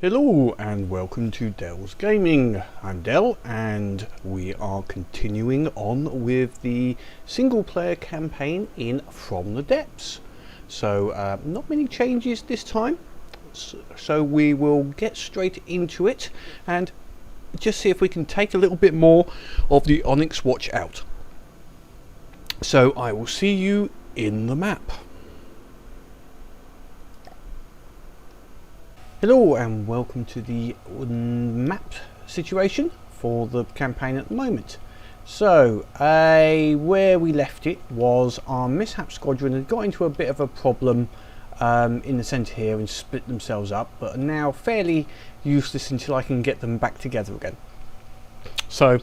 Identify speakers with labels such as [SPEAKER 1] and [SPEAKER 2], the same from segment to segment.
[SPEAKER 1] Hello and welcome to Dell's Gaming. I'm Dell and we are continuing on with the single player campaign in From the Depths. So not many changes this time, so we will get straight into it and just see if we can take a little bit more of the Onyx Watch out. So I will see you in the map. Hello and welcome to the map situation for the campaign at the moment. So where we left it was our Mishap Squadron had got into a bit of a problem in the centre here and split themselves up, but are now fairly useless until I can get them back together again. So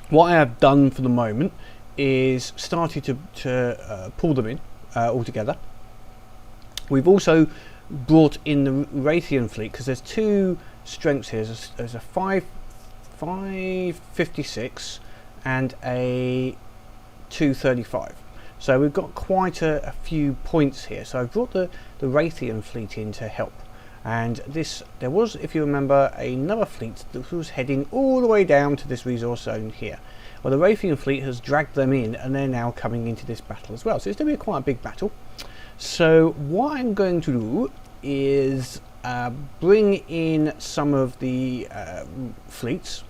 [SPEAKER 1] what I have done for the moment is started to pull them in all together. We've also brought in the Raythian fleet because there's two strengths here. There's a 556 and a 235. So we've got quite a few points here. So I've brought the Raythian fleet in to help. And there was, if you remember, another fleet that was heading all the way down to this resource zone here. Well, the Raythian fleet has dragged them in and they're now coming into this battle as well. So it's going to be quite a big battle. So what I'm going to do is bring in some of the fleets.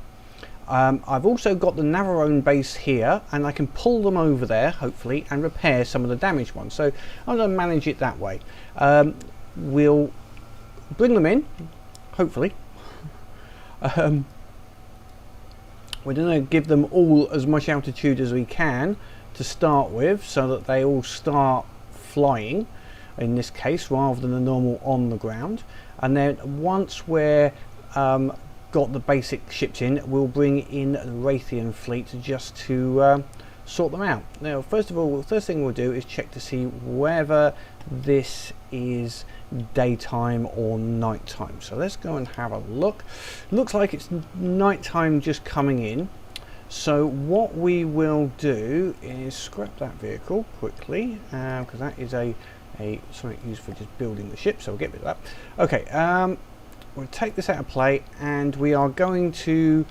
[SPEAKER 1] I've also got the Navarone base here and I can pull them over there hopefully and repair some of the damaged ones. So I'm going to manage it that way. We'll bring them in, hopefully. We're going to give them all as much altitude as we can to start with so that they all start flying in this case rather than a normal on the ground, and then once we're got the basic ships in, we'll bring in the Raythian fleet just to sort them out. Now first of all, the first thing we'll do is check to see whether this is daytime or nighttime. So let's go and have a look. Looks like it's nighttime just coming in. So what we will do is scrap that vehicle quickly because that is something used for just building the ship, so we'll get rid of that. Okay, we'll take this out of play and we are going to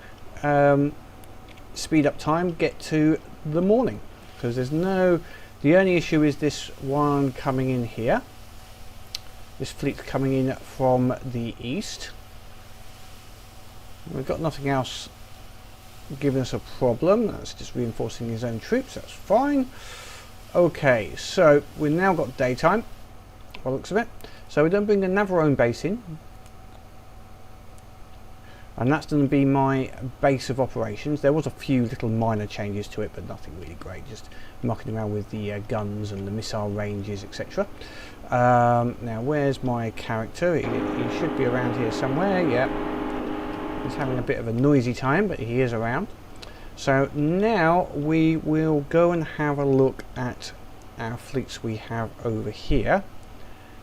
[SPEAKER 1] speed up time, get to the morning, because the only issue is this one coming in here. This fleet's coming in from the east. We've got nothing else giving us a problem. That's just reinforcing his own troops. That's fine. Okay, so we've now got daytime by the looks of it. So we're going to bring the Navarone base in, and that's going to be my base of operations. There was a few little minor changes to it, but nothing really great, just mucking around with the guns and the missile ranges, etc. Now where's my character? He should be around here somewhere. Yeah, he's having a bit of a noisy time, but he is around. So now we will go and have a look at our fleets we have over here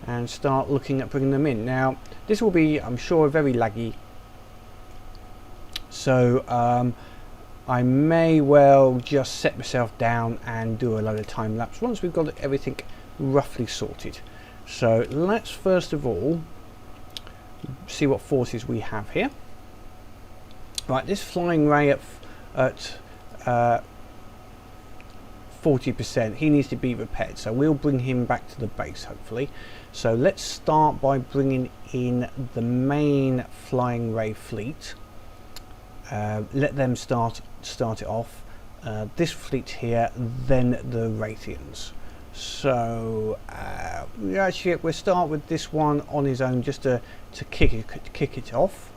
[SPEAKER 1] and start looking at bringing them in. Now this will be, I'm sure, very laggy, so I may well just set myself down and do a load of time lapse once we've got everything roughly sorted. So let's first of all see what forces we have here. Right, this flying ray at 40%, he needs to be repaired, so we'll bring him back to the base hopefully. So let's start by bringing in the main flying ray fleet. Let them start it off. This fleet here, then the Raythians. So actually we'll start with this one on his own just to kick it off.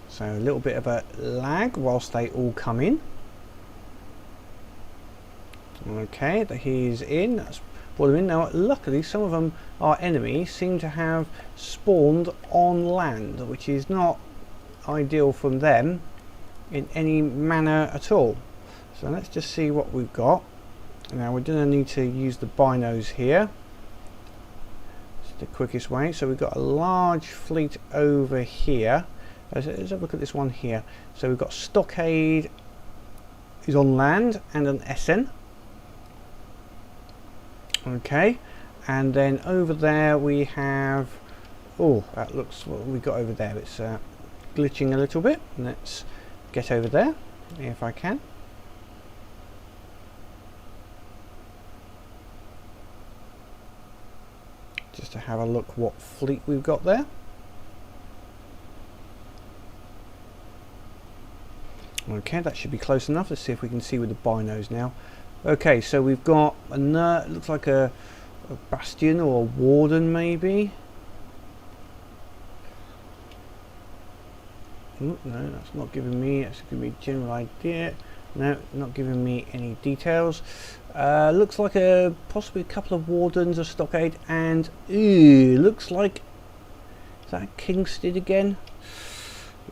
[SPEAKER 1] So a little bit of a lag whilst they all come in. Okay, he's in. That's brought them in. Now luckily some of them, our enemies, seem to have spawned on land, which is not ideal from them in any manner at all. So let's just see what we've got. Now we're going to need to use the binos here. It's the quickest way. So we've got a large fleet over here. Let's have a look at this one here. So we've got Stockade is on land and an SN. Okay, and then over there we have Oh, that looks what we got over there. It's glitching a little bit. Let's get over there if I can. Just to have a look what fleet we've got there. Okay, that should be close enough. Let's see if we can see with the binos now. Okay, so we've got looks like a bastion or a warden maybe. Ooh, no, that's not giving me. That's giving me a general idea. No, not giving me any details. Looks like possibly a couple of wardens, a stockade, and looks like, is that a Kingstead again?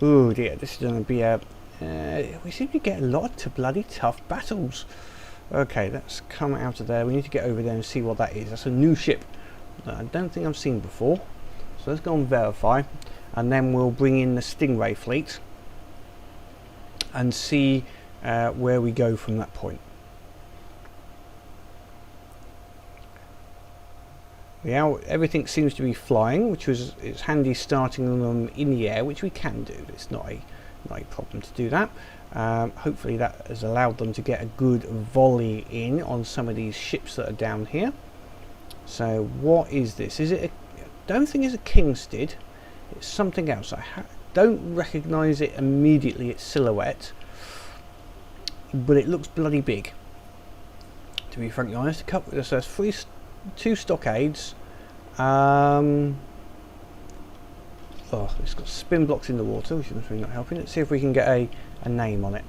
[SPEAKER 1] Oh dear, this is going to be a. We seem to get a lot of bloody tough battles. Okay, let's come out of there. We need to get over there and see what that is. That's a new ship that I don't think I've seen before. So let's go and verify, and then we'll bring in the Stingray fleet and see where we go from that point. Yeah, everything seems to be flying, which it's handy starting them in the air, which we can do. It's not a problem to do that. Hopefully that has allowed them to get a good volley in on some of these ships that are down here. So what is this? Is it I don't think it's a Kingstead. It's something else. I don't recognise it immediately, its silhouette, but it looks bloody big, to be frankly honest. A couple, so there's two stockades. Oh, it's got spin blocks in the water, which is really not helping. Let's see if we can get a name on it.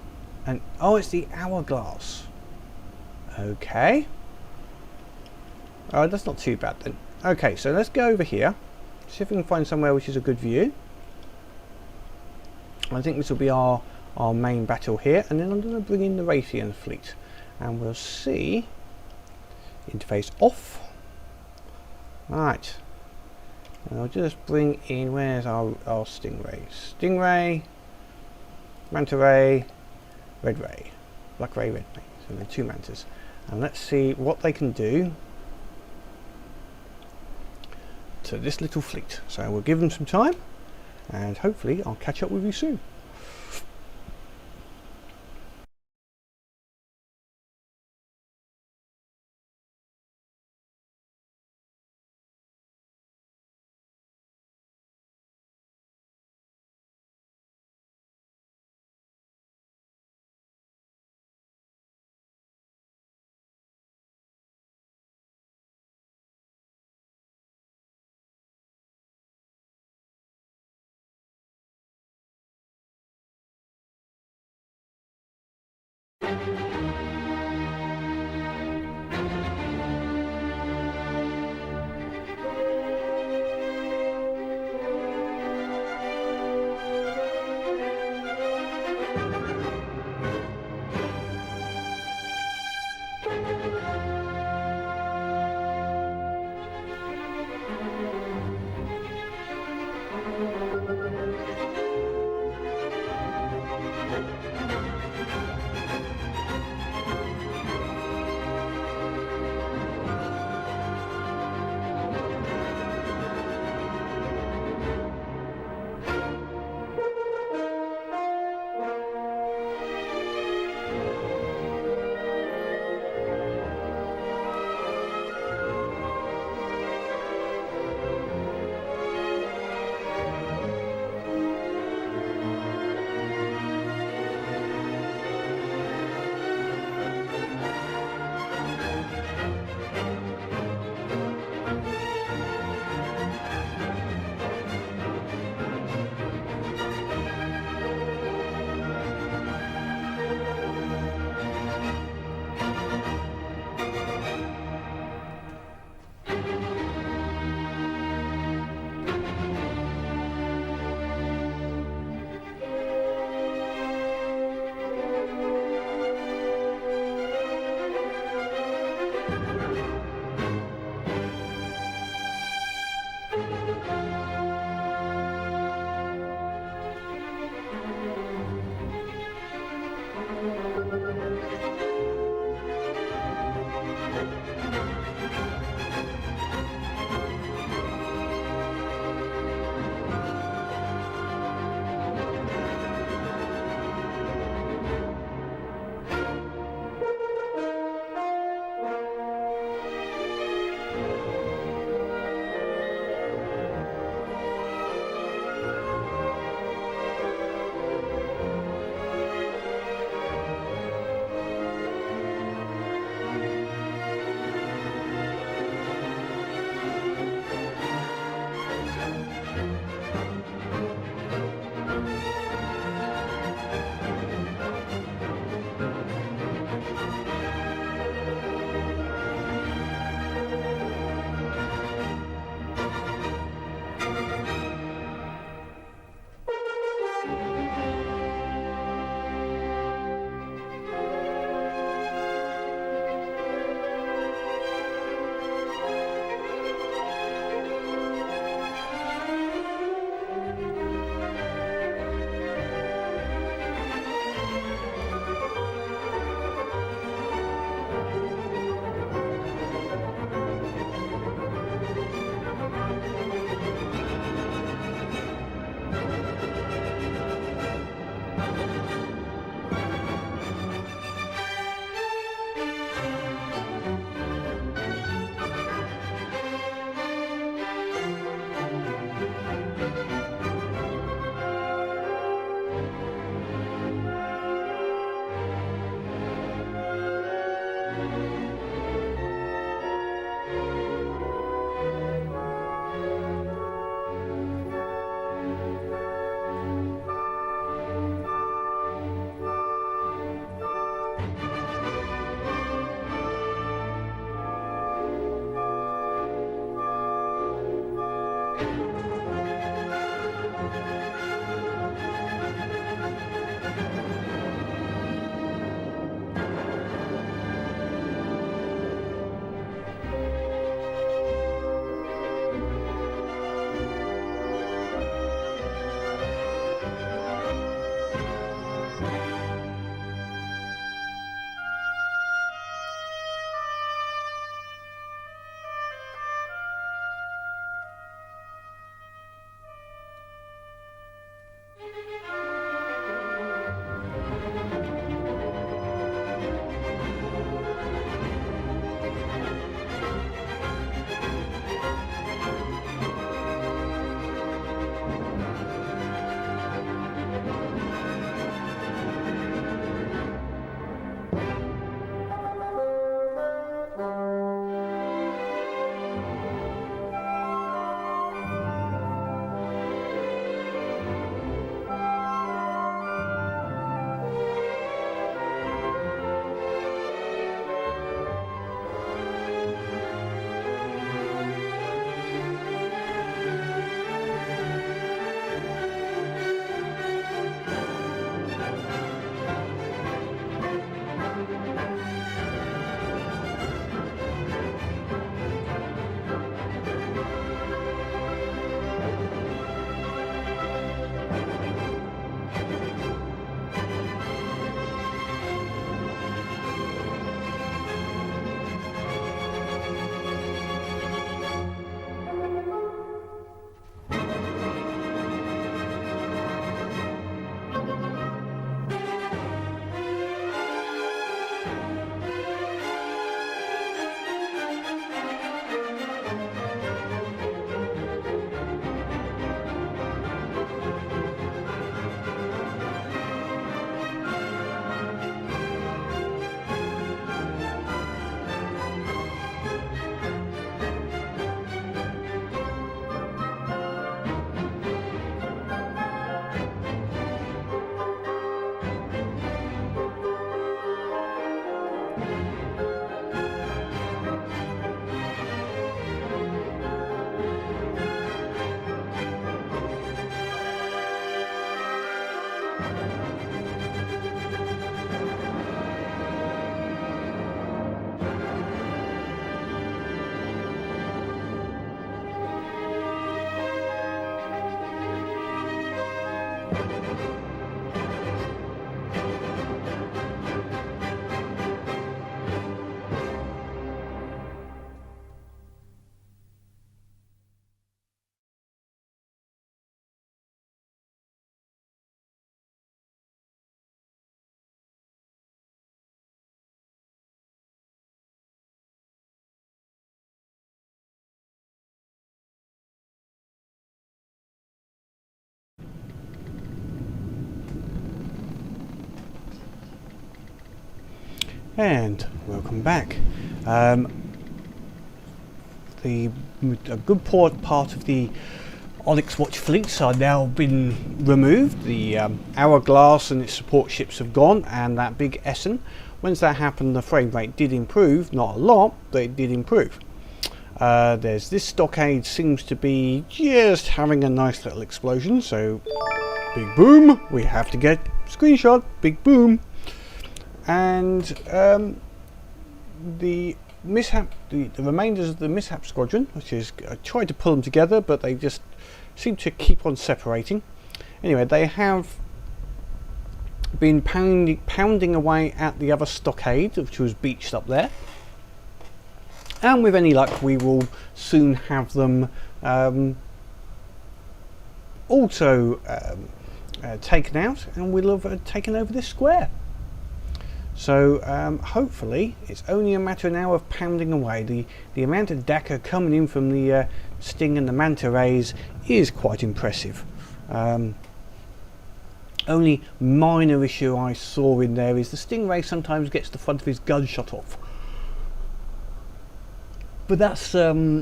[SPEAKER 1] And oh, it's the Hourglass. Okay. Oh, that's not too bad then. Okay, so let's go over here. See if we can find somewhere which is a good view. I think this will be our main battle here, and then I'm going to bring in the Raythian fleet, and we'll see. Interface off. Right. And I'll just bring in, where's our Stingray? Stingray, Manta Ray, Red Ray, Black Ray, Red Ray. So there are two Mantas. And let's see what they can do to this little fleet. So we'll give them some time, and hopefully I'll catch up with you soon. And welcome back. A good part of the Onyx Watch fleets are now been removed. The Hourglass and its support ships have gone, and that big Essen. Once that happened, the frame rate did improve, not a lot, but it did improve. There's this stockade seems to be just having a nice little explosion, so big boom, we have to get screenshot, big boom. And the remainders of the Mishap Squadron, which is, I tried to pull them together, but they just seem to keep on separating. Anyway, they have been pounding away at the other stockade, which was beached up there. And with any luck, we will soon have them also taken out, and we'll have taken over this square. So hopefully it's only a matter now of pounding away. The amount of daka coming in from the Sting and the Manta rays is quite impressive. Only minor issue I saw in there is the Stingray sometimes gets the front of his gun shot off. But that's a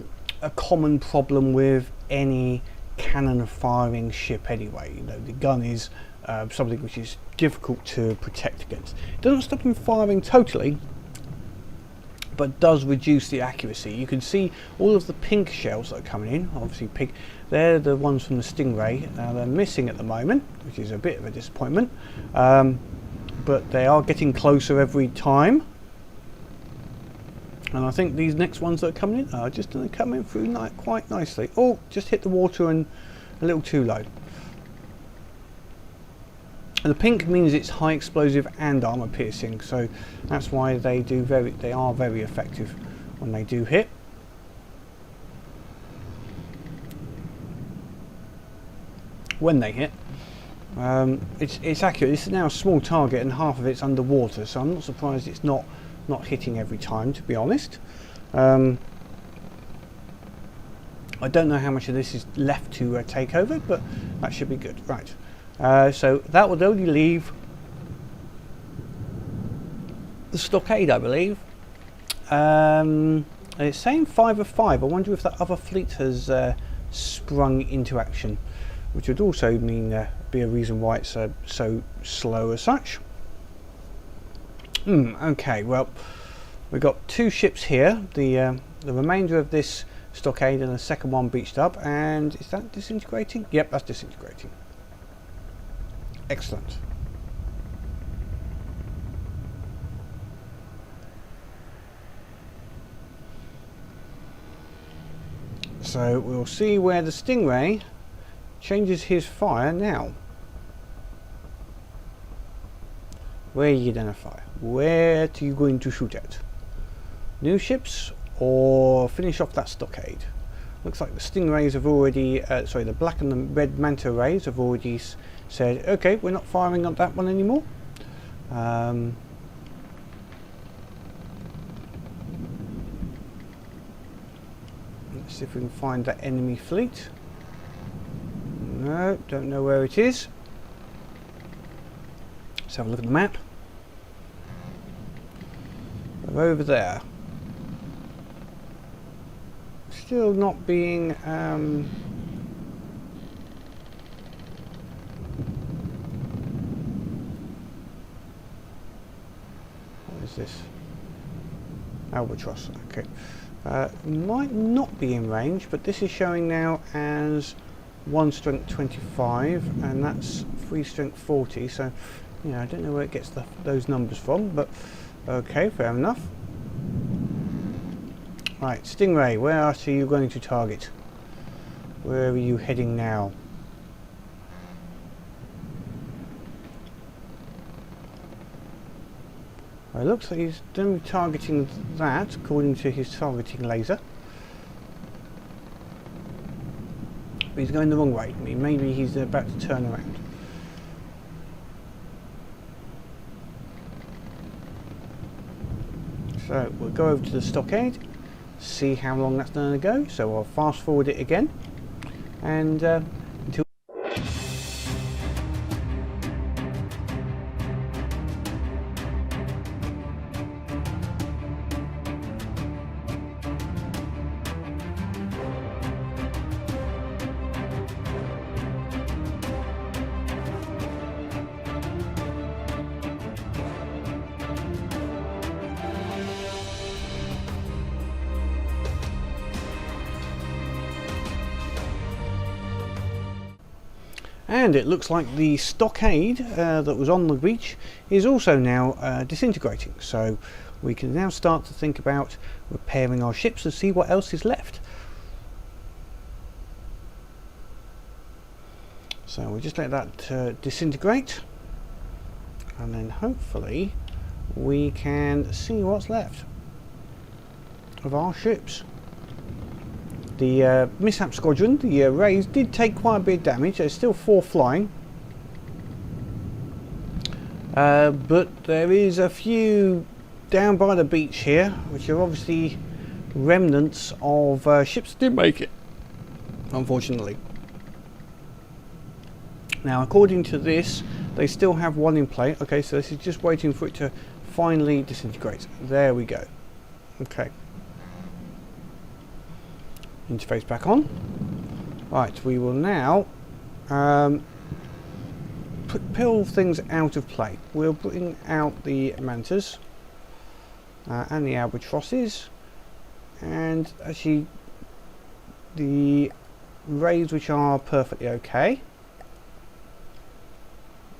[SPEAKER 1] common problem with any cannon firing ship anyway. You know, the gun is something which is difficult to protect against. It doesn't stop him firing totally, but does reduce the accuracy. You can see all of the pink shells that are coming in, obviously pink, they're the ones from the Stingray. They're missing at the moment, which is a bit of a disappointment, but they are getting closer every time. And I think these next ones that are coming in are just going to come in through quite nicely. Oh, just hit the water and a little too low. And the pink means it's high explosive and armor piercing, so that's why they are very effective when they do hit. When they hit, it's accurate. This is now a small target, and half of it's underwater, so I'm not surprised it's not hitting every time, to be honest. I don't know how much of this is left to take over, but that should be good. Right. So that would only leave the stockade, I believe. And it's saying 5 of 5. I wonder if that other fleet has sprung into action, which would also mean be a reason why it's so slow as such. Okay, well, we've got 2 ships here. The remainder of this stockade and the second one beached up. And is that disintegrating? Yep, that's disintegrating. Excellent. So we'll see where the Stingray changes his fire now. Where are you going to fire? Where are you going to shoot at? New ships or finish off that stockade? Looks like the Stingrays have already, sorry, the black and the red Manta rays have already said, okay, we're not firing on that one anymore. Let's see if we can find that enemy fleet. No, don't know where it is. Let's have a look at the map. They're over there. Still not being what is this? Albatross. Okay. Might not be in range, but this is showing now as 1 strength 25, and that's 3 strength 40, so yeah, I don't know where it gets those numbers from, but okay, fair enough. Right, Stingray, where are you going to target? Where are you heading now? Well, it looks like he's going to be targeting that, according to his targeting laser. But he's going the wrong way. I mean, maybe he's about to turn around. So we'll go over to the stockade, see how long that's going to go. So I'll fast forward it again, and until. And it looks like the stockade that was on the beach is also now disintegrating. So we can now start to think about repairing our ships and see what else is left. So we'll just let that disintegrate, and then hopefully we can see what's left of our ships. The Mishap Squadron, the Rays, did take quite a bit of damage. There's still 4 flying, but there is a few down by the beach here, which are obviously remnants of ships that didn't make it, unfortunately. Now, according to this, they still have 1 in play. Okay, so this is just waiting for it to finally disintegrate. There we go. Okay. Interface back on. Right, we will now pull things out of play. We'll bring out the mantas and the albatrosses, and actually the rays, which are perfectly okay.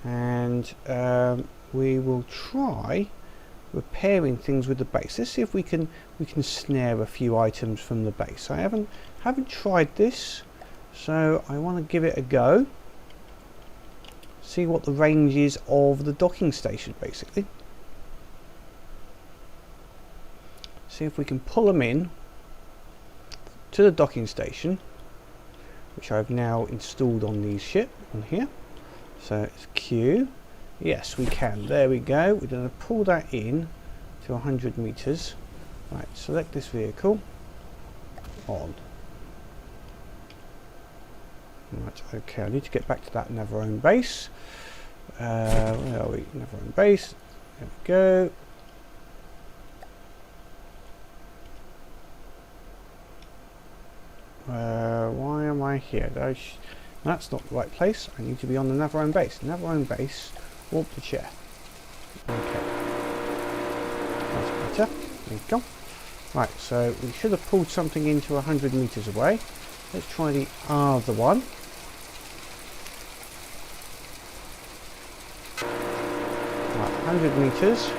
[SPEAKER 1] And we will try repairing things with the base. Let's see if we can snare a few items from the base. I haven't tried this, so I want to give it a go. See what the range is of the docking station, basically. See if we can pull them in to the docking station, which I've now installed on these ship on here. So it's Q. Yes, we can. There we go. We're going to pull that in to 100 meters. Right, select this vehicle. On. Right, okay, I need to get back to that Navarone base. Where are we? Navarone base. There we go. Why am I here? That's not the right place. I need to be on the Navarone base. Navarone base. Warp the chair. Okay. That's better. There you go. Right, so we should have pulled something into 100 meters away. Let's try the other one. Right, 100 meters.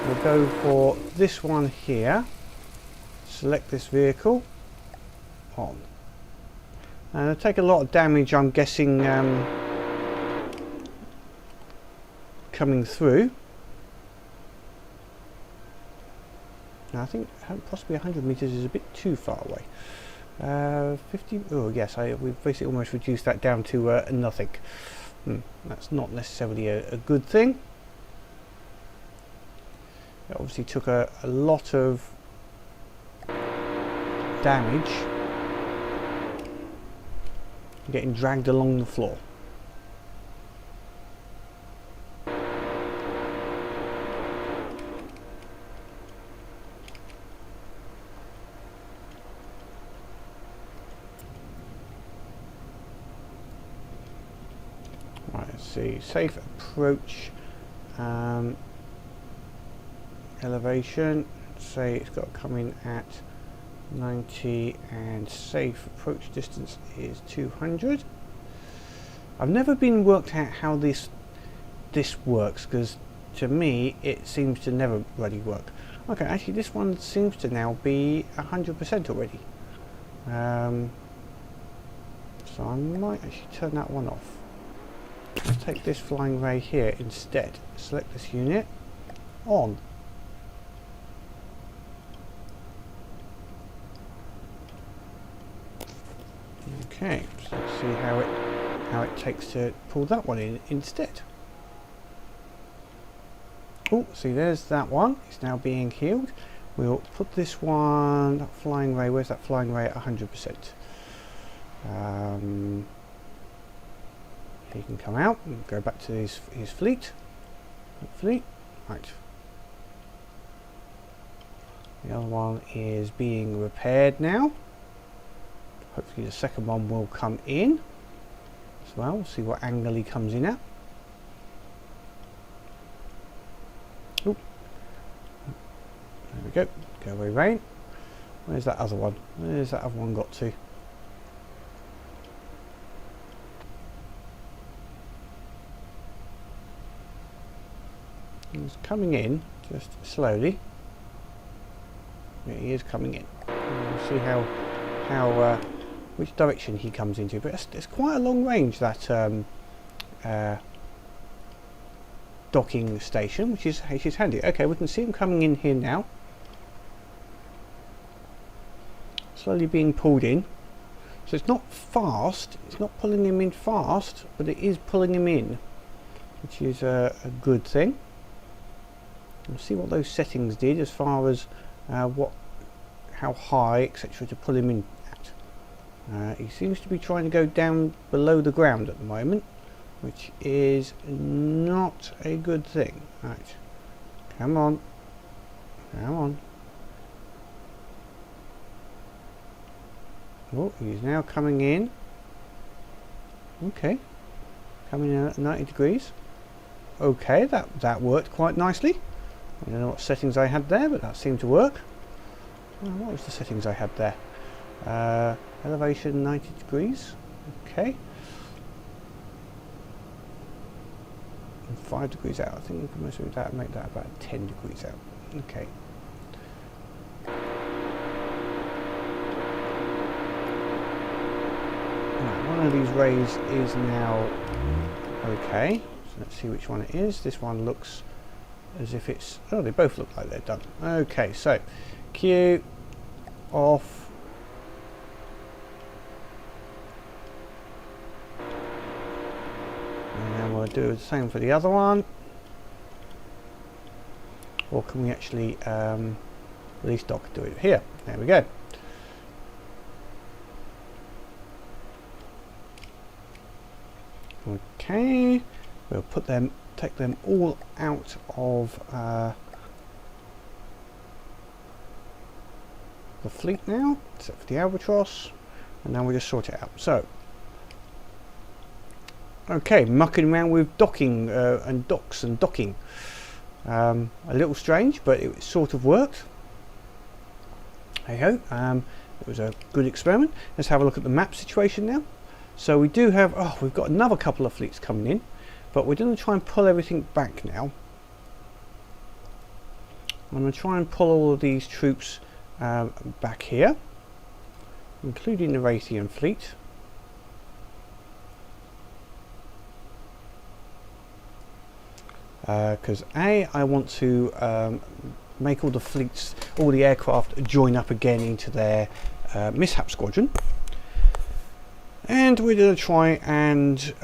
[SPEAKER 1] We'll go for this one here. Select this vehicle. On. And it'll take a lot of damage, I'm guessing, coming through. Now I think possibly 100 meters is a bit too far away. 50. Oh yes, we've basically almost reduced that down to nothing. That's not necessarily a good thing. It obviously took a lot of damage getting dragged along the floor. Right, let's see. Safe approach elevation. Say it's got to come in at 90, and safe approach distance is 200. I've never been worked out how this works, because to me it seems to never really work. Okay, actually this one seems to now be 100% already. So I might actually turn that one off. Let's take this flying ray here instead. Select this unit. On. Okay, so let's see how it takes to pull that one in instead. Oh, see, there's that one. It's now being healed. We'll put this one, that flying ray. Where's that flying ray at 100%? He can come out and go back to his fleet. Right. The other one is being repaired now. Hopefully the second one will come in as well. We'll see what angle he comes in at. Oop. There we go. Go away, rain. Where's that other one? Where's that other one got to? He's coming in just slowly. Yeah, he is coming in. We'll see how which direction he comes into. But it's quite a long range, that docking station, which is handy. Okay, we can see him coming in here now. Slowly being pulled in. So it's not fast. It's not pulling him in fast, but it is pulling him in, which is a good thing. We'll see what those settings did as far as how high, etc., to pull him in at. He seems to be trying to go down below the ground at the moment, which is not a good thing. Right, come on, come on. Oh, he's now coming in. Okay, coming in at 90 degrees. Okay, that worked quite nicely. I don't know what settings I had there, but that seemed to work. What was the settings I had there? Elevation 90 degrees. Okay. And 5 degrees out. I think we can measure that and make that about 10 degrees out. Okay. Right, one of these rays is now okay. So let's see which one it is. This one looks as if it's, oh, they both look like they're done. Okay, so Q off. And then we'll do the same for the other one. Or can we actually release dock, do it here? There we go. Okay, we'll put them, take them all out of the fleet now, except for the Albatross, and now we just sort it out. So, okay, mucking around with docking and docks and docking. A little strange, but it sort of worked. Hey ho, it was a good experiment. Let's have a look at the map situation now. So we do have, we've got another couple of fleets coming in, but we're going to try and pull everything back now. I'm going to try and pull all of these troops back here, including the Raythian fleet. Because I want to make all the fleets, all the aircraft join up again into their Mishap Squadron. And we're going to try and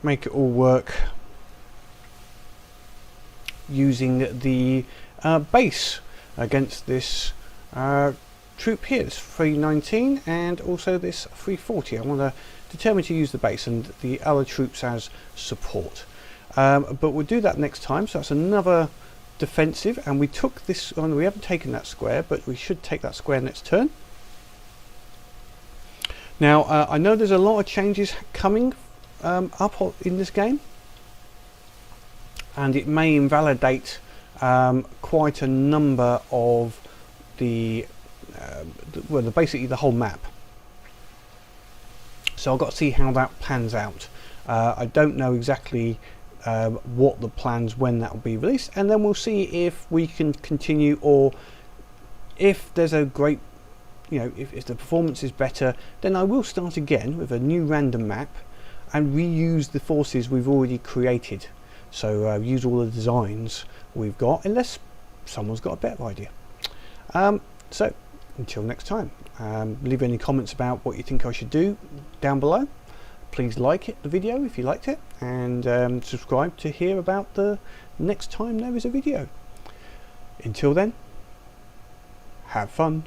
[SPEAKER 1] make it all work using the base against this troop here, this 319, and also this 340. I want to determine to use the base and the other troops as support. But we'll do that next time. So that's another defensive, and we took this on. We haven't taken that square, but we should take that square next turn. Now, I know there's a lot of changes coming up in this game, and it may invalidate quite a number of basically the whole map. So I've got to see how that pans out. I don't know exactly what the plans when that will be released, and then we'll see if we can continue, or if there's a great, you know, if the performance is better, then I will start again with a new random map and reuse the forces we've already created. So use all the designs we've got, unless someone's got a better idea. So until next time, leave any comments about what you think I should do down below. Please like the video if you liked it, and subscribe to hear about the next time there is a video. Until then, have fun.